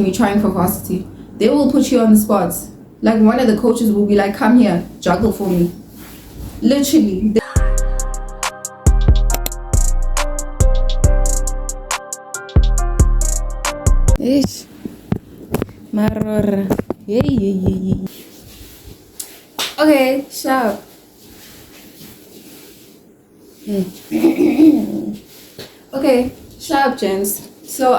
you're trying for varsity, they will put you on the spot. Like one of the coaches will be like, come here, juggle for me. Literally. Ish. Maror. Yay. Okay, sharp. Okay, sharp, gents. So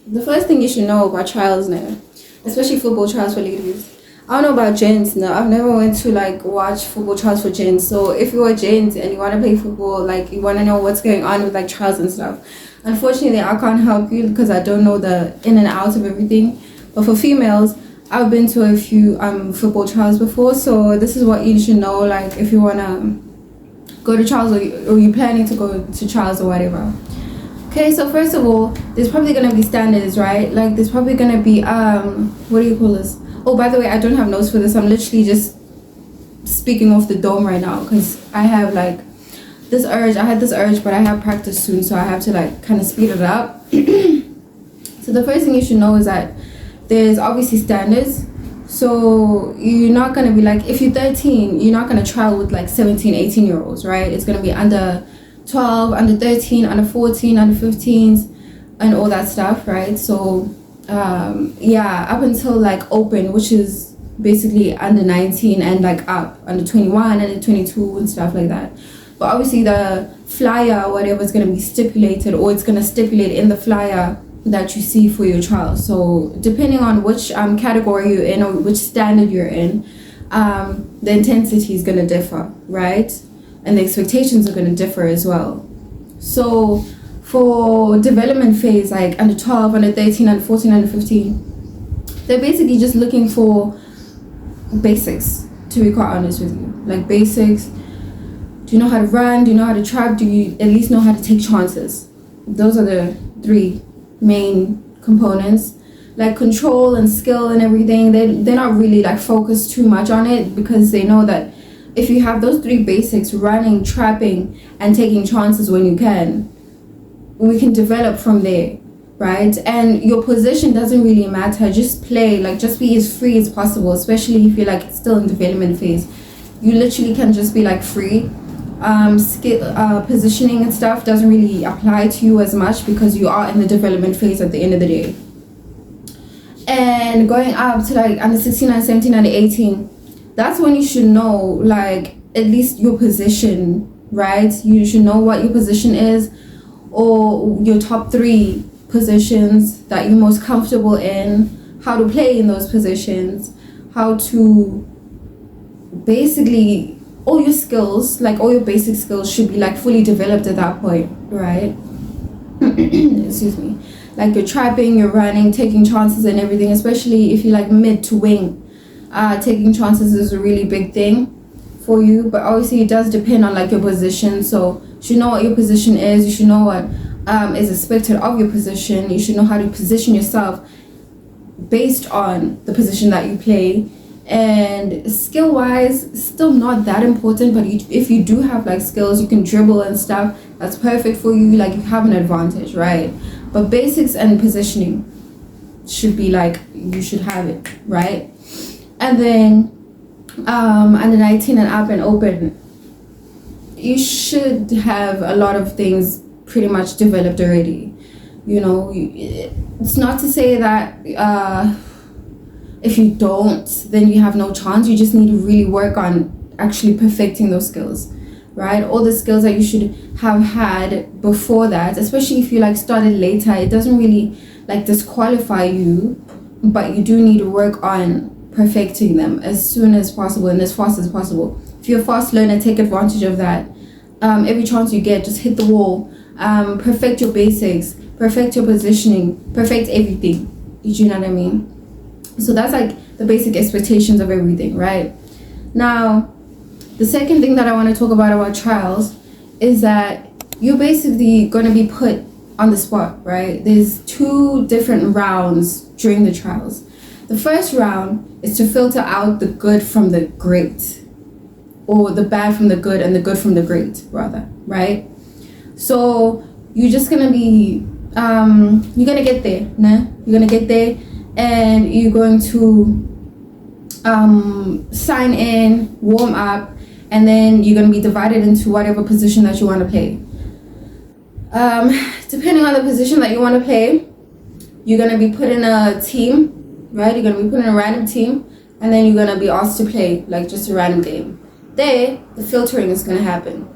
the first thing you should know about trials now, especially football trials for ladies. I don't know about gents now. I've never went to like watch football trials for gents. So if you're a gent and you want to play football, like you want to know what's going on with like trials and stuff, unfortunately I can't help you because I don't know the in and out of everything. But for females, I've been to a few football trials before, so this is what you should know. Like if you wanna go to trials or you're planning to go to trials or whatever. Okay, so first of all, there's probably gonna be standards, right? Like there's probably gonna be what do you call this? Oh, by the way, I don't have notes for this. I'm literally just speaking off the dome right now because I have like this urge. I had this urge, but I have practice soon, so I have to like kind of speed it up. So the first thing you should know is that there's obviously standards. So you're not gonna be like, if you're 13, you're not gonna trial with like 17, 18-year-olds, right? It's gonna be under 12, under 13, under 14, under 15s, and all that stuff, right? So yeah, up until like open, which is basically under 19 and like up, under 21, under 22 and stuff like that. But obviously the flyer or whatever is gonna be stipulated, or it's gonna stipulate in the flyer that you see for your trial. So depending on which category you're in or which standard you're in, the intensity is gonna differ, right? And the expectations are gonna differ as well. So for development phase, like under 12, under 13, under 14, under 15, they're basically just looking for basics, to be quite honest with you. Like basics. Do you know how to run? Do you know how to trap? Do you at least know how to take chances? Those are the three main components. Like control and skill and everything, they're not really like focused too much on it because they know that if you have those three basics, running, trapping, and taking chances when you can, we can develop from there, right? And your position doesn't really matter. Just play, like just be as free as possible, especially if you're like still in development phase. You literally can just be like free. Positioning and stuff doesn't really apply to you as much because you are in the development phase at the end of the day. And going up to like under 16, under 17, under 18, that's when you should know like at least your position, right? You should know what your position is, or your top 3 positions that you're most comfortable in, how to play in those positions, how to basically all your skills, like all your basic skills should be like fully developed at that point, right? Excuse me. Like your trapping, your running, taking chances and everything, especially if you like mid to wing. Taking chances is a really big thing for you, but obviously it does depend on like your position. So you should know what your position is, you should know what is expected of your position, you should know how to position yourself based on the position that you play. And skill wise, still not that important, but if you do have like skills, you can dribble and stuff, that's perfect for you, like you have an advantage, right? But basics and positioning should be like, you should have it, right? And then under 19 and up and open, you should have a lot of things pretty much developed already. You know, it's not to say that if you don't, then you have no chance. You just need to really work on actually perfecting those skills, right? All the skills that you should have had before that, especially if you like started later, it doesn't really like disqualify you, but you do need to work on perfecting them as soon as possible and as fast as possible. If you're a fast learner, take advantage of that. Every chance you get, just hit the wall, perfect your basics, perfect your positioning, perfect everything. You know what I mean? So that's like the basic expectations of everything, right? Now, the second thing that I want to talk about trials is that you're basically going to be put on the spot, right? There's 2 different rounds during the trials. The first round is to filter out the good from the great, or the bad from the good and the good from the great, rather, right? So you're just going to be, you're going to get there, nah? You're gonna get there, and you're going to sign in, warm up, and then you're gonna be divided into whatever position that you want to play. Depending on the position that you want to play, you're gonna be put in a team, right? You're gonna be put in a random team, and then you're gonna be asked to play like just a random game. There, the filtering is gonna happen.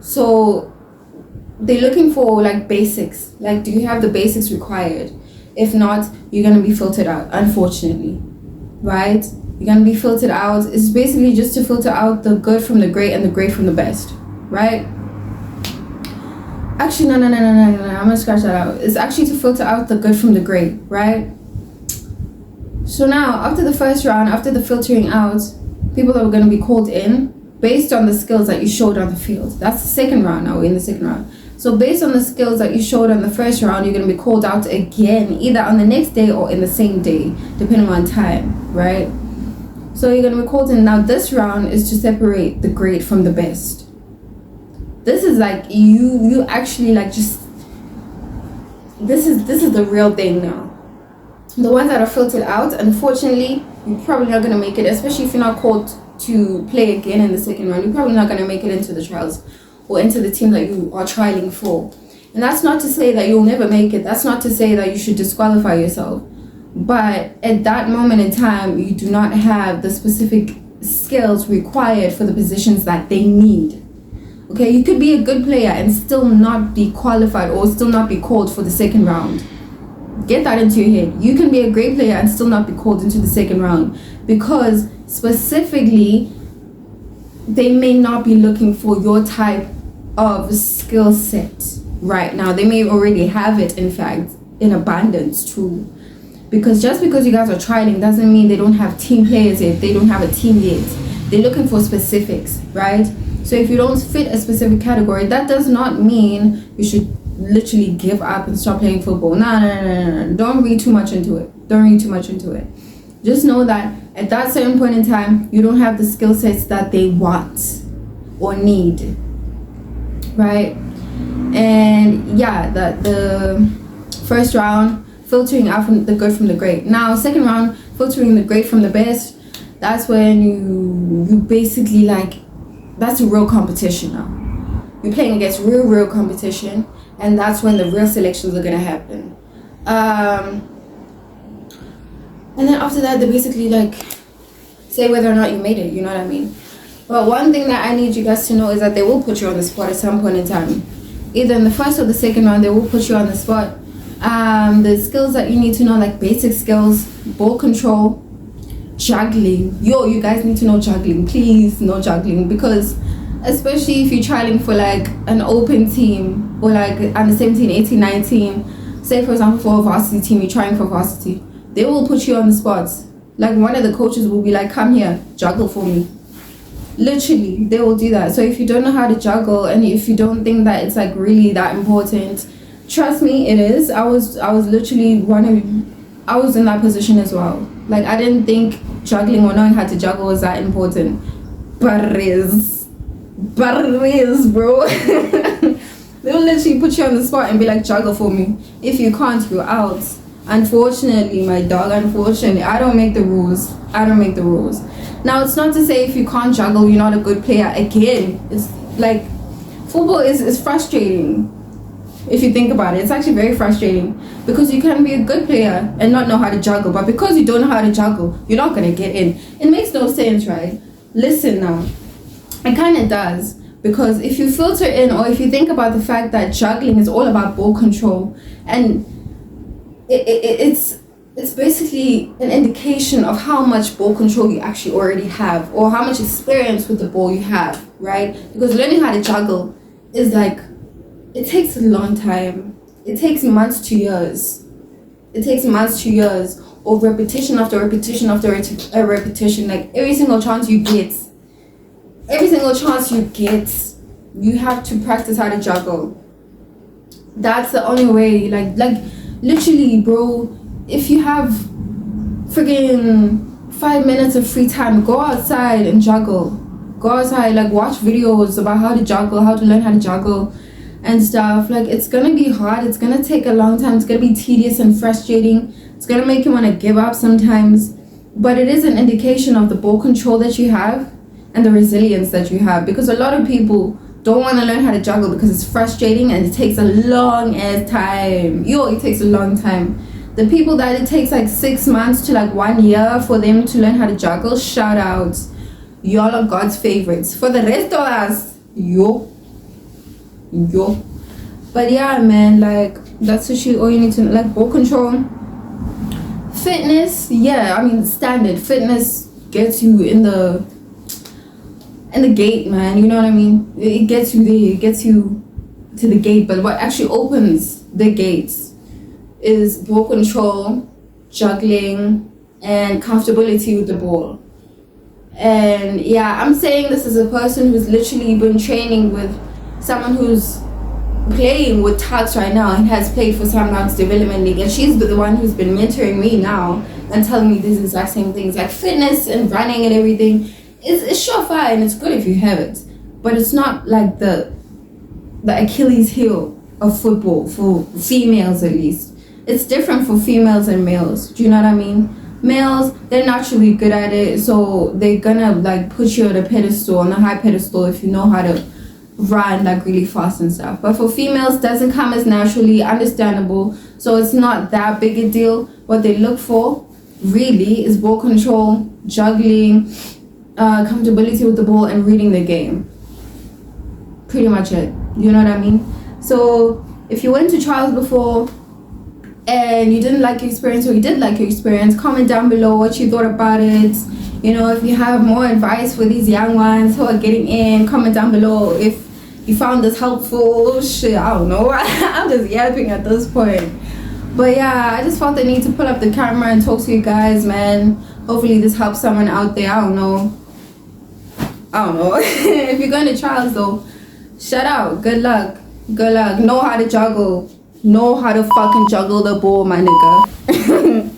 So they're looking for like basics. Like, do you have the basics required? If not, you're gonna be filtered out, unfortunately, right? You're gonna be filtered out. It's basically just to filter out the good from the great and the great from the best, right? Actually, no. I'm gonna scratch that out. It's actually to filter out the good from the great, right? So now, after the first round, after the filtering out, people are gonna be called in based on the skills that you showed on the field. That's the second round. Now we're in the second round. So based on the skills that you showed on the first round, you're gonna be called out again, either on the next day or in the same day, depending on time, right? So you're gonna be called in. Now this round is to separate the great from the best. This is like you actually like just this is the real thing now. The ones that are filtered out, unfortunately, you're probably not gonna make it, especially if you're not called to play again in the second round. You're probably not gonna make it into the trials or into the team that you are trialing for. And that's not to say that you'll never make it. That's not to say that you should disqualify yourself. But at that moment in time, you do not have the specific skills required for the positions that they need. Okay, you could be a good player and still not be qualified or still not be called for the second round. Get that into your head. You can be a great player and still not be called into the second round because specifically they may not be looking for your type of skill set right now. They may already have it, in fact, in abundance too. Because just because you guys are trialing doesn't mean they don't have team players yet. They don't have a team yet. They're looking for specifics, right? So if you don't fit a specific category, that does not mean you should literally give up and stop playing football. No. Don't read too much into it. Just know that at that certain point in time, you don't have the skill sets that they want or need, right? And yeah, the first round, filtering out from the good from the great. Now, second round, filtering the great from the best. That's when you basically like, that's a real competition now. You're playing against real competition, and that's when the real selections are gonna happen. And then after that, they basically like say whether or not you made it. You know what I mean? But one thing that I need you guys to know is that they will put you on the spot at some point in time. Either in the first or the second round, they will put you on the spot. The skills that you need to know, like basic skills, ball control, juggling. You guys need to know juggling. Please know juggling, because especially if you're trialing for like an open team or like under 17, 18, 19, say for example for a varsity team, you're trying for varsity, they will put you on the spot. Like one of the coaches will be like, come here, juggle for me. Literally, they will do that. So if you don't know how to juggle and if you don't think that it's like really that important, trust me, it is. I was literally I was in that position as well. Like I didn't think juggling or knowing how to juggle was that important, but it is, bro. They'll literally put you on the spot and be like, juggle for me. If you can't, you're out. Unfortunately, my dog, I don't make the rules. Now, it's not to say if you can't juggle, you're not a good player. Again, it's like football is frustrating. If you think about it, it's actually very frustrating because you can be a good player and not know how to juggle, but because you don't know how to juggle, you're not going to get in. It makes no sense, right? Listen now, it kind of does, because if you filter in or if you think about the fact that juggling is all about ball control, and it's basically an indication of how much ball control you actually already have or how much experience with the ball you have, right? Because learning how to juggle is like, it takes a long time. It takes months to years. Of repetition after repetition after repetition. Like every single chance you get, you have to practice how to juggle. That's the only way. Like literally, bro, if you have friggin' 5 minutes of free time, go outside and juggle. Go outside, like watch videos about how to juggle, how to learn how to juggle and stuff. Like it's gonna be hard, it's gonna take a long time, it's gonna be tedious and frustrating, It's gonna make you want to give up sometimes, but it is an indication of the ball control that you have and the resilience that you have, because a lot of people don't want to learn how to juggle because it's frustrating and it takes a long ass time. It takes a long time. The people that it takes like 6 months to like 1 year for them to learn how to juggle, shout out. Y'all are God's favorites. For the rest of us, yo. But yeah, man, like that's all you need to know. Like ball control. Fitness, yeah, I mean standard. Fitness gets you in the gate, man. You know what I mean? It gets you there, it gets you to the gate. But what actually opens the gates is ball control, juggling, and comfortability with the ball. And yeah, I'm saying this as a person who's literally been training with someone who's playing with Tuks right now and has played for Sundowns Development League, and she's the one who's been mentoring me now and telling me these exact same things, like fitness and running and everything. It's surefire and it's good if you have it, but it's not like the Achilles heel of football for females, at least. It's different for females and males. Do you know what I mean? Males, they're naturally good at it, so they're gonna like put you at a pedestal, on a high pedestal, if you know how to run like really fast and stuff. But for females, doesn't come as naturally, understandable, so it's not that big a deal. What they look for really is ball control, juggling, comfortability with the ball, and reading the game. Pretty much it. You know what I mean? So if you went to trials before and you didn't like your experience, or you did like your experience, comment down below what you thought about it. You know, if you have more advice for these young ones who are getting in, comment down below. If you found this helpful, shit, I don't know. I'm just yapping at this point. But yeah, I just felt the need to pull up the camera and talk to you guys, man. Hopefully this helps someone out there. I don't know. If you're going to trials though, shout out. Good luck. Know how to juggle. Know how to fucking juggle the ball, my nigga.